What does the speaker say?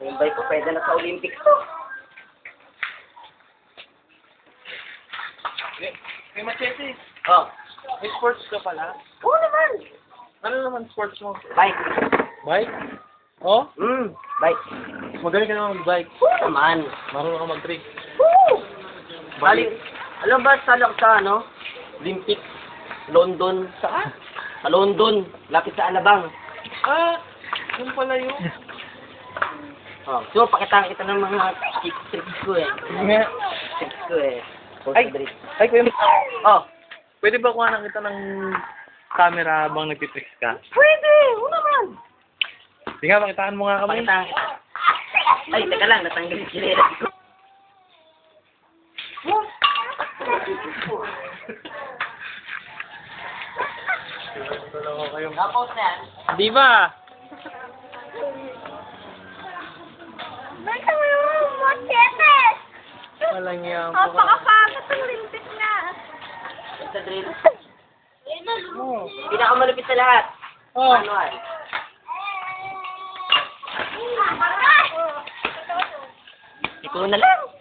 Mumbai po, pwede na sa Olympics to. May machete. Oh. May sports ka pala? Oo naman. Ano naman sports mo? Bike. Bike? Oh? Bike. Magaling ka naman mag-bike. Oo naman. Marunong ka mag-trick. Oo. Alam ba, salak sa ano? Olympics. London. Saan? Sa London. Lapit sa Alabang. Ah! Yung pala yun. Oh. So, pakitaan kita ng mga tricks ko eh. Tricks ko eh. Ay! Ay, kuya. Oh. Pwede ba kuha na kita ng camera habang nagtitricks ka? Pwede. Oo naman. Sige nga, pakitaan mo nga kami. Pakitaan kita. Ay, teka lang. Natanggal yung chinelas ko. Tapos na yan. Di ba? Basta mo yung machete! Walang yan po ka. Napakapagod ang limpit na. Sa drill. Oh. Pinakamalupit sa lahat. Oh. Manual. Ikaw na lang.